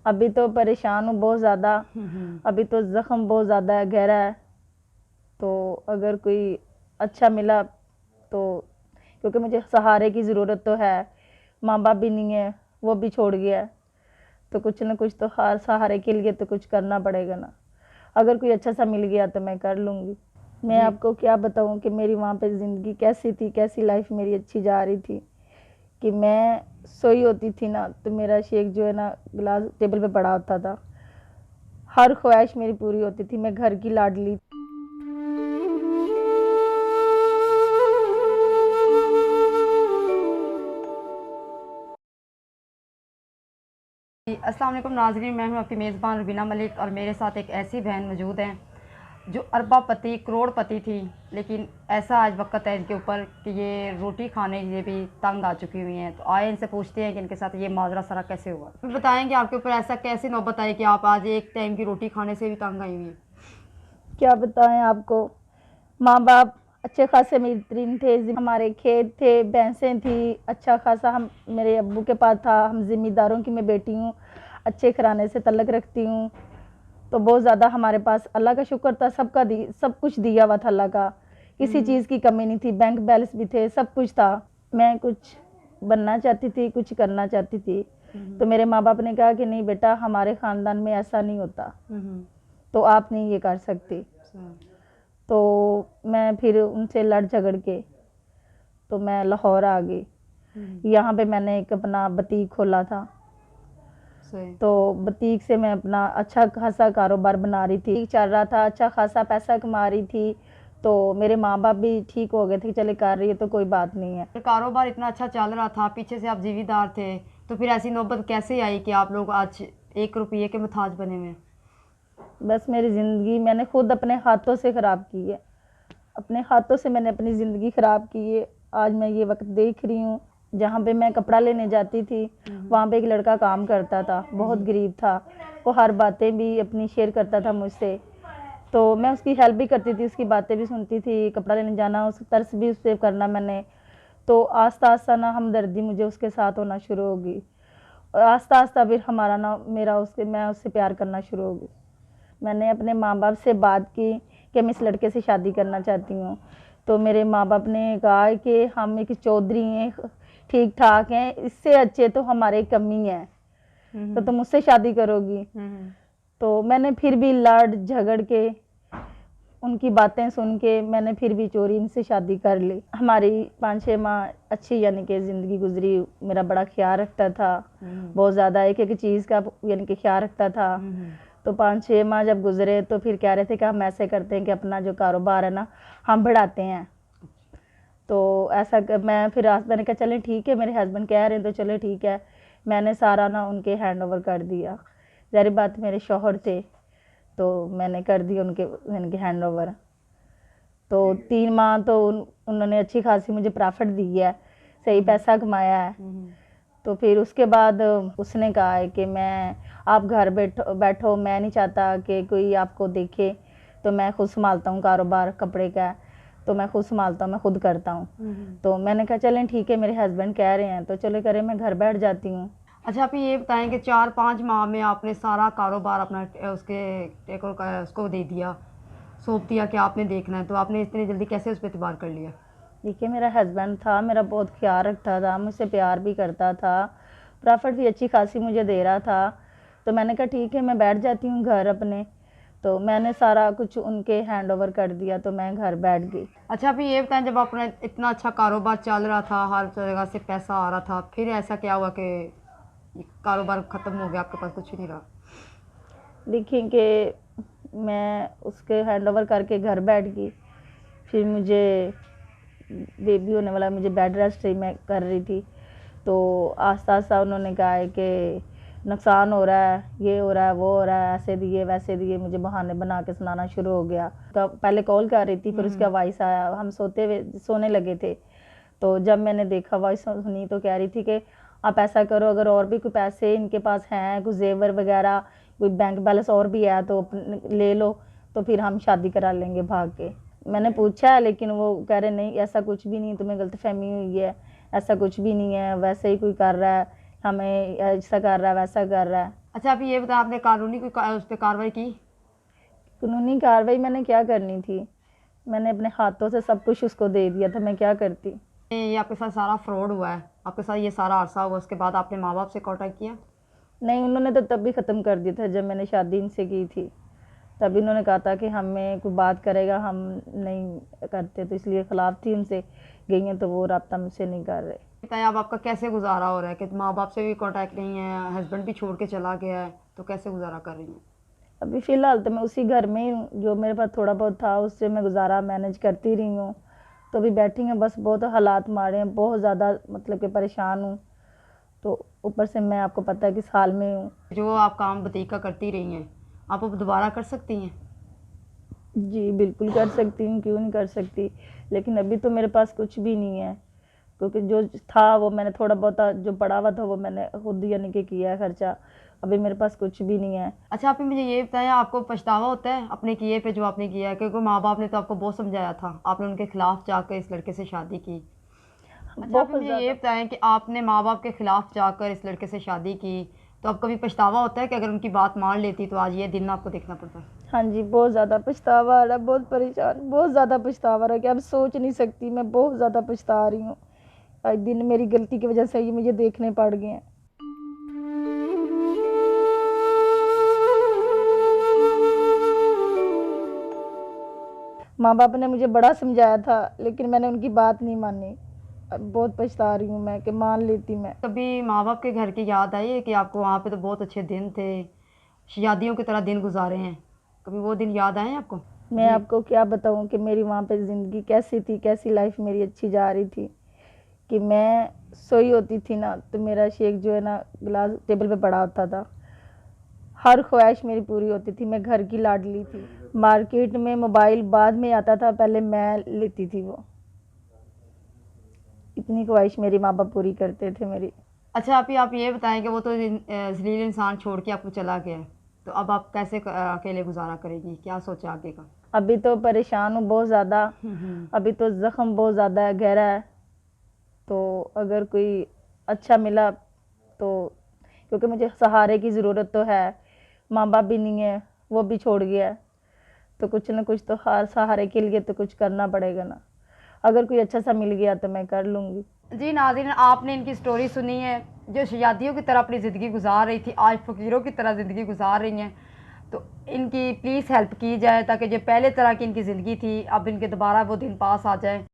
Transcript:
अभी तो परेशान हूँ बहुत ज़्यादा। अभी तो ज़ख्म बहुत ज़्यादा है, गहरा है। तो अगर कोई अच्छा मिला तो, क्योंकि मुझे सहारे की ज़रूरत तो है। माँ बाप भी नहीं है, वो भी छोड़ गया है। तो कुछ ना कुछ तो हार सहारे के लिए तो कुछ करना पड़ेगा ना। अगर कोई अच्छा सा मिल गया तो मैं कर लूँगी। मैं जी। आपको क्या बताऊँ कि मेरी वहाँ पे ज़िंदगी कैसी थी, कैसी लाइफ मेरी अच्छी जा रही थी कि मैं सोई होती थी ना तो मेरा शेक जो है ना गिलास टेबल पे पड़ा होता था। हर ख्वाहिश मेरी पूरी होती थी। मैं घर की लाडली। अस्सलाम वालेकुम नाज़रीन, मैं हूं आपकी मेज़बान रुबीना मलिक और मेरे साथ एक ऐसी बहन मौजूद हैं जो अरबापति करोड़पति थी, लेकिन ऐसा आज वक्त है इनके ऊपर कि ये रोटी खाने के लिए भी तंग आ चुकी हुई हैं। तो आए इनसे पूछते हैं कि इनके साथ ये माजरा सारा कैसे हुआ। फिर बताएंगे आपके ऊपर ऐसा कैसी नौबत आई कि आप आज एक टाइम की रोटी खाने से भी तंग आई हुई हैं। क्या बताएं आपको, माँ बाप अच्छे खासे मित्र थे, हमारे खेत थे, भैंसें थी, अच्छा खासा हम मेरे अब्बू के पास था। हम ज़िम्मेदारों की मैं बेटी हूँ, अच्छे घराने से तल्लक रखती हूँ। तो बहुत ज़्यादा हमारे पास अल्लाह का शुक्र था, सबका दी सब कुछ दिया हुआ था अल्लाह का। किसी चीज़ की कमी नहीं थी, बैंक बैलेंस भी थे, सब कुछ था। मैं कुछ बनना चाहती थी, कुछ करना चाहती थी। तो मेरे माँ बाप ने कहा कि नहीं बेटा, हमारे ख़ानदान में ऐसा नहीं होता, तो आप नहीं ये कर सकती। तो मैं फिर उनसे लड़ झगड़ के तो मैं लाहौर आ गई। यहाँ पे मैंने एक अपना बुटीक खोला था। तो बुटीक से मैं अपना अच्छा खासा कारोबार बना रही थी, चल रहा था, अच्छा खासा पैसा कमा रही थी। तो मेरे माँ बाप भी ठीक हो गए थे, चले कर रही है तो कोई बात नहीं है। कारोबार इतना अच्छा चल रहा था, पीछे से आप जिम्मेदार थे, तो फिर ऐसी नौबत कैसे आई कि आप लोग आज 1 रुपये के मुताज बने हुए हैं। बस मेरी ज़िंदगी मैंने खुद अपने हाथों से ख़राब की है। अपने हाथों से मैंने अपनी ज़िंदगी ख़राब की है। आज मैं ये वक्त देख रही हूँ, जहाँ पे मैं कपड़ा लेने जाती थी वहाँ पे एक लड़का काम करता था, बहुत गरीब था। वो हर बातें भी अपनी शेयर करता था मुझसे, तो मैं उसकी हेल्प भी करती थी, उसकी बातें भी सुनती थी। कपड़ा लेने जाना, उस तर्स भी उससे करना मैंने। तो आस्ता आस्ता ना हमदर्दी मुझे उसके साथ होना शुरू होगी, और आस्ता आस्ता फिर हमारा ना मेरा उसके मैं उससे प्यार करना शुरू हो गई। मैंने अपने माँ बाप से बात की कि मैं इस लड़के से शादी करना चाहती हूँ। तो मेरे माँ बाप ने कहा कि हम एक चौधरी हैं, ठीक ठाक हैं, इससे अच्छे तो हमारे कमी है, तो तुम मुझसे शादी करोगी। तो मैंने फिर भी लड़ झगड़ के उनकी बातें सुन के मैंने फिर भी चोरी इनसे शादी कर ली। हमारी 5-6 माह अच्छी यानी कि ज़िंदगी गुजरी। मेरा बड़ा ख्याल रखता था, बहुत ज़्यादा, एक एक चीज़ का यानी कि ख्याल रखता था। तो 5-6 माह जब गुजरे तो फिर कह रहे थे कि हम ऐसे करते हैं कि अपना जो कारोबार है ना हम बढ़ाते हैं। तो ऐसा मैं फिर मैंने कहा चलें ठीक है, मेरे हस्बैंड कह रहे हैं तो चले ठीक है। मैंने सारा ना उनके हैंड ओवर कर दिया। ज़ाहिर बात मेरे शौहर थे, तो मैंने कर दिया उनके हैंड ओवर। तो 3 माह तो उन्होंने अच्छी खासी मुझे प्रॉफिट दी है, सही पैसा कमाया है। तो फिर उसके बाद उसने कहा है कि मैं आप घर बैठो बैठो, मैं नहीं चाहता कि कोई आपको देखे, तो मैं खुद संभालता हूँ कारोबार कपड़े का, तो मैं खुद संभालता हूँ, मैं खुद करता हूँ। तो मैंने कहा चलें ठीक है, मेरे हस्बैंड कह रहे हैं तो चलो करें, मैं घर बैठ जाती हूँ। अच्छा, आप ये बताएं कि 4-5 माह में आपने सारा कारोबार अपना उसको दे दिया, सौंप दिया कि आपने देखना है, तो आपने इतनी जल्दी कैसे उस पर एतबार कर लिया। देखिए मेरा हस्बैंड था, मेरा बहुत ख्याल रखता था, मुझसे प्यार भी करता था, प्रॉफिट भी अच्छी खासी मुझे दे रहा था। तो मैंने कहा ठीक है, मैं बैठ जाती हूँ घर अपने। तो मैंने सारा कुछ उनके हैंड ओवर कर दिया, तो मैं घर बैठ गई। अच्छा, अभी ये बताएं, जब अपना इतना अच्छा कारोबार चल रहा था, हर जगह से पैसा आ रहा था, फिर ऐसा क्या हुआ कि ये कारोबार ख़त्म हो गया, आपके पास कुछ नहीं रहा। देखिए कि मैं उसके हैंड ओवर करके घर बैठ गई। फिर मुझे बेबी होने वाला, मुझे बेड रेस्ट ही मैं कर रही थी। तो आस्ता आस्ता उन्होंने कहा है कि नुकसान हो रहा है, ये हो रहा है, वो हो रहा है, ऐसे दिए वैसे दिए, मुझे बहाने बना के सुनाना शुरू हो गया। तो पहले कॉल कर रही थी, फिर उसका वॉइस आया, हम सोने लगे थे। तो जब मैंने देखा वॉइस सुनी तो कह रही थी कि आप ऐसा करो, अगर और भी कोई पैसे इनके पास हैं, कुछ जेवर वगैरह, कोई बैंक बैलेंस और भी है तो ले लो, तो फिर हम शादी करा लेंगे भाग के। मैंने पूछा है लेकिन वो कह रहे नहीं, ऐसा कुछ भी नहीं, तुम्हें गलतफहमी हुई है, ऐसा कुछ भी नहीं है, वैसे ही कोई कर रहा है, हमें ऐसा कर रहा है, वैसा कर रहा है। अच्छा, आप ये बताएं, आपने कानूनी उस पर कार्रवाई की? कानूनी कार्रवाई मैंने क्या करनी थी, मैंने अपने हाथों से सब कुछ उसको दे दिया था, मैं क्या करती। ये आपके साथ सारा फ्रॉड हुआ है, आपके साथ ये सारा अरसा हुआ, उसके बाद आपने माँ बाप से कांटेक्ट किया? नहीं, उन्होंने तो तब भी ख़त्म कर दिया था जब मैंने शादी इनसे की थी। तभी उन्होंने कहा था कि हमें कोई बात करेगा हम नहीं करते, तो इसलिए ख़िलाफ़ थी उनसे, गई हैं तो वो रब्ता मुझसे नहीं कर रहे। बताएं, अब आपका कैसे गुजारा हो रहा है कि माँ बाप से भी कांटेक्ट नहीं है, हस्बैंड भी छोड़ के चला गया है, तो कैसे गुजारा कर रही हैं? अभी फ़िलहाल तो मैं उसी घर में ही हूँ, जो मेरे पास थोड़ा बहुत था उससे मैं गुजारा मैनेज करती रही हूँ। तो अभी बैठी हैं, बस बहुत हालात मारे हैं, बहुत ज़्यादा मतलब कि परेशान हूँ। तो ऊपर से मैं, आपको पता है, किस हाल में हूँ। जो आप काम बतीका करती रही हैं, आप अब दोबारा कर सकती हैं? जी बिल्कुल कर सकती हूँ, क्यों नहीं कर सकती। लेकिन अभी तो मेरे पास कुछ भी नहीं है, क्योंकि जो था वो मैंने थोड़ा बहुत जो पड़ा हुआ था वो मैंने खुद यानी कि किया है खर्चा। अभी मेरे पास कुछ भी नहीं है। अच्छा, आप मुझे ये बताएं, आपको पछतावा होता है अपने किए पे, जो आपने किया है? क्योंकि माँ बाप ने तो आपको बहुत समझाया था, आपने उनके खिलाफ जाकर इस लड़के से शादी की। अच्छा, आप बहुत मुझे ये ज़्यादा। बताएं कि आपने माँ बाप के खिलाफ जाकर इस लड़के से शादी की, तो अब कभी पछतावा होता है कि अगर उनकी बात मान लेती तो आज ये दिन आपको देखना पड़ता? हाँ जी, बहुत ज़्यादा पछतावा आ रहा, बहुत परेशान, बहुत ज़्यादा पछतावा आ रहा कि अब सोच नहीं सकती, मैं बहुत ज़्यादा पछता रही हूँ। आज दिन मेरी गलती की वजह से ही मुझे देखने पड़ गए हैं। माँ बाप ने मुझे बड़ा समझाया था, लेकिन मैंने उनकी बात नहीं मानी। अब बहुत पछता रही हूँ मैं कि मान लेती मैं। कभी माँ बाप के घर की याद आई है कि आपको वहाँ पे तो बहुत अच्छे दिन थे, शादियों की तरह दिन गुजारे हैं? कभी वो दिन याद आए हैं आपको? मैं जी। आपको क्या बताऊँ कि मेरी वहाँ पे ज़िंदगी कैसी थी, कैसी लाइफ मेरी अच्छी जा रही थी कि मैं सोई होती थी ना तो मेरा शेक जो है ना गिलास टेबल पे पड़ा होता था। हर ख्वाहिश मेरी पूरी होती थी, मैं घर की लाडली थी। मार्केट में मोबाइल बाद में आता था, पहले मैं लेती थी वो। इतनी ख्वाहिश मेरी माँ बाप पूरी करते थे मेरी। अच्छा, आप ये बताएं कि वो तो जलील इंसान छोड़ के आपको चला गया है, तो अब आप कैसे अकेले गुजारा करेगी? क्या सोचा आगे का? अभी तो परेशान हूँ बहुत ज़्यादा। अभी तो ज़ख्म बहुत ज़्यादा है, गहरा है। तो अगर कोई अच्छा मिला तो, क्योंकि मुझे सहारे की ज़रूरत तो है, माँ बाप भी नहीं है, वो भी छोड़ गया है, तो कुछ ना कुछ तो हर सहारे के लिए तो कुछ करना पड़ेगा ना। अगर कोई अच्छा सा मिल गया तो मैं कर लूँगी। जी नाज़रीन, आपने इनकी स्टोरी सुनी है, जो शयादियों की तरह अपनी ज़िंदगी गुजार रही थी, आज फ़कीरों की तरह ज़िंदगी गुजार रही हैं। तो इनकी प्लीज़ हेल्प की जाए ताकि जो पहले तरह की इनकी ज़िंदगी थी अब इनके दोबारा वो दिन पास आ जाए।